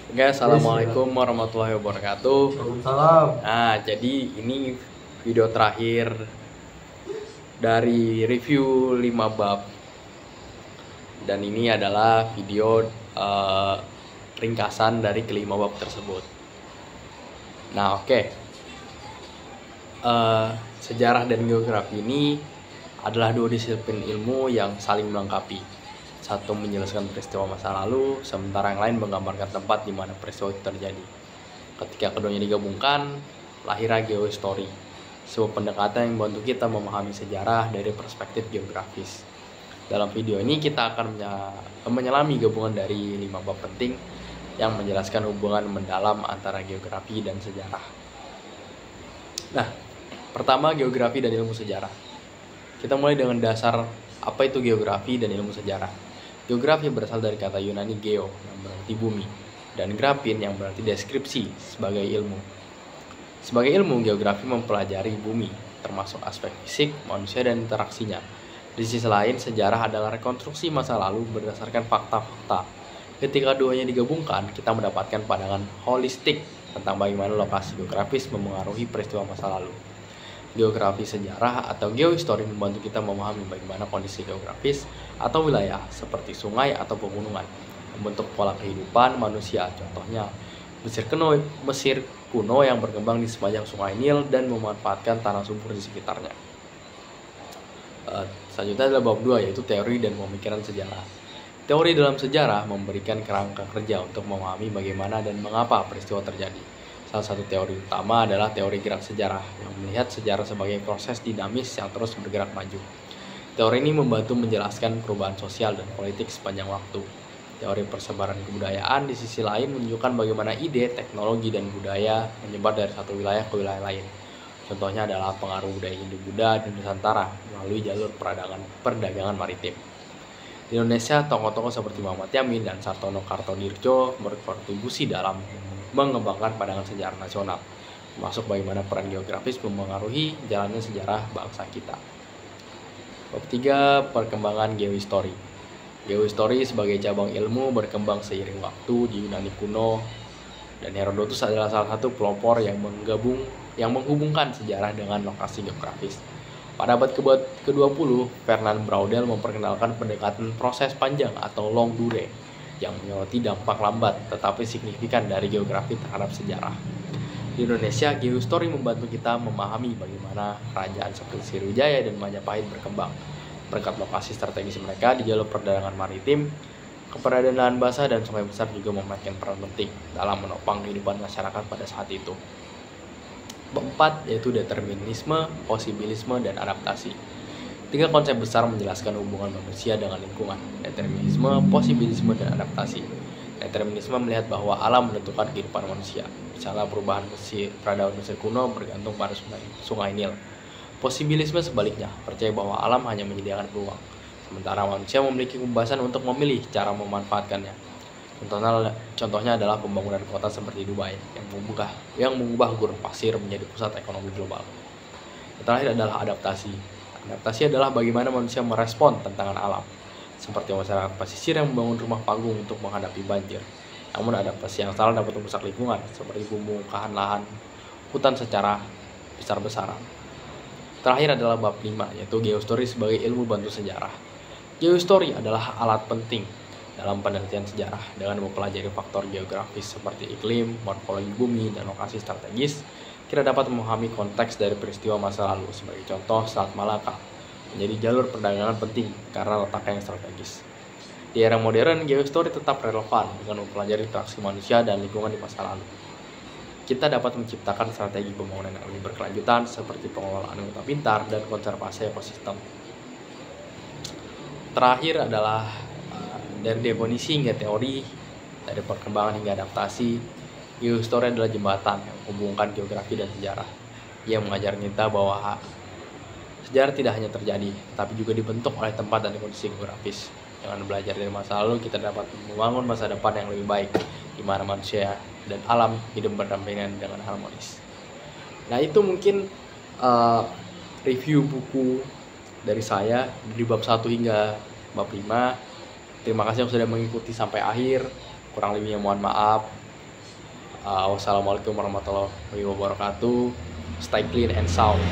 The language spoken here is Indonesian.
Oke, assalamualaikum warahmatullahi wabarakatuh. Waalaikumsalam. Nah, jadi ini video terakhir dari review 5 bab. Dan ini adalah video ringkasan dari kelima bab tersebut. Nah, oke. Sejarah dan geografi ini adalah dua disiplin ilmu yang saling melengkapi. Satu menjelaskan peristiwa masa lalu, sementara yang lain menggambarkan tempat di mana peristiwa itu terjadi. Ketika keduanya digabungkan, lahirlah geohistory, sebuah pendekatan yang membantu kita memahami sejarah dari perspektif geografis. Dalam video ini kita akan menyelami gabungan dari 5 bab penting yang menjelaskan hubungan mendalam antara geografi dan sejarah. Nah, pertama geografi dan ilmu sejarah. Kita mulai dengan dasar apa itu geografi dan ilmu sejarah. Geografi berasal dari kata Yunani geo yang berarti bumi dan grafin yang berarti deskripsi sebagai ilmu. Sebagai ilmu, geografi mempelajari bumi, termasuk aspek fisik, manusia, dan interaksinya. Di sisi lain, sejarah adalah rekonstruksi masa lalu berdasarkan fakta-fakta. Ketika keduanya digabungkan, kita mendapatkan pandangan holistik tentang bagaimana lokasi geografis memengaruhi peristiwa masa lalu. Geografi sejarah atau geohistory membantu kita memahami bagaimana kondisi geografis atau wilayah seperti sungai atau pegunungan membentuk pola kehidupan manusia. Contohnya, Mesir kuno yang berkembang di sepanjang sungai Nil dan memanfaatkan tanah subur di sekitarnya. Selanjutnya adalah bab 2, yaitu teori dan pemikiran sejarah. Teori dalam sejarah memberikan kerangka kerja untuk memahami bagaimana dan mengapa peristiwa terjadi. Salah satu teori utama adalah teori gerak sejarah, yang melihat sejarah sebagai proses dinamis yang terus bergerak maju. Teori ini membantu menjelaskan perubahan sosial dan politik sepanjang waktu. Teori persebaran kebudayaan di sisi lain menunjukkan bagaimana ide, teknologi, dan budaya menyebar dari satu wilayah ke wilayah lain. Contohnya adalah pengaruh budaya Hindu-Buddha dan Nusantara melalui jalur perdagangan maritim. Di Indonesia, tokoh-tokoh seperti Muhammad Yamin dan Sartono Kartodirjo berkontribusi dalam mengembangkan pandangan sejarah nasional, termasuk bagaimana peran geografis memengaruhi jalannya sejarah bangsa kita. Bab 3, perkembangan geohistory. Geohistory sebagai cabang ilmu berkembang seiring waktu di Yunani kuno, dan Herodotus adalah salah satu pelopor yang menghubungkan sejarah dengan lokasi geografis. Pada abad ke-20, Fernand Braudel memperkenalkan pendekatan proses panjang atau long durée yang menyoroti dampak lambat tetapi signifikan dari geografi terhadap sejarah. Di Indonesia, geohistory membantu kita memahami bagaimana kerajaan seperti Sriwijaya dan Majapahit berkembang. Berkat lokasi strategis mereka di jalur perdagangan maritim, keberadaan lahan basah dan sungai besar juga memainkan peran penting dalam menopang kehidupan masyarakat pada saat itu. Bab 4, yaitu determinisme, posibilisme, dan adaptasi. 3 konsep besar menjelaskan hubungan manusia dengan lingkungan: determinisme, posibilisme, dan adaptasi. Determinisme melihat bahwa alam menentukan kehidupan manusia. Misalnya perubahan peradaban Mesir kuno bergantung pada sungai Nil. Posibilisme sebaliknya, percaya bahwa alam hanya menyediakan peluang, sementara manusia memiliki kebebasan untuk memilih cara memanfaatkannya. Contohnya adalah pembangunan kota seperti Dubai yang mengubah gurun pasir menjadi pusat ekonomi global. Yang terakhir adalah adaptasi. Adaptasi adalah bagaimana manusia merespon tantangan alam, seperti masyarakat pesisir yang membangun rumah panggung untuk menghadapi banjir. Namun adaptasi yang salah dapat merusak lingkungan, seperti pembongkaran lahan hutan secara besar-besaran. Terakhir adalah bab 5, yaitu geohistory sebagai ilmu bantu sejarah. Geohistory adalah alat penting dalam penelitian sejarah. Dengan mempelajari faktor geografis seperti iklim, morfologi bumi, dan lokasi strategis, kita dapat memahami konteks dari peristiwa masa lalu. Sebagai contoh, Selat Malaka menjadi jalur perdagangan penting karena letaknya yang strategis. Di era modern, geohistory tetap relevan dengan mempelajari interaksi manusia dan lingkungan di masa lalu. Kita dapat menciptakan strategi pembangunan yang lebih berkelanjutan seperti pengelolaan kota pintar dan konservasi ekosistem. Terakhir adalah dari definisi hingga teori, dari perkembangan hingga adaptasi. Geohistory adalah jembatan yang menghubungkan geografi dan sejarah. Ia mengajar kita bahwa sejarah tidak hanya terjadi, tapi juga dibentuk oleh tempat dan kondisi geografis. Dengan belajar dari masa lalu, kita dapat membangun masa depan yang lebih baik, di mana manusia dan alam hidup berdampingan dengan harmonis. Nah, itu mungkin review buku dari saya di bab 1 hingga bab 5. Terima kasih yang sudah mengikuti sampai akhir. Kurang lebihnya mohon maaf. Wassalamualaikum warahmatullahi wabarakatuh. Stay clean and sound.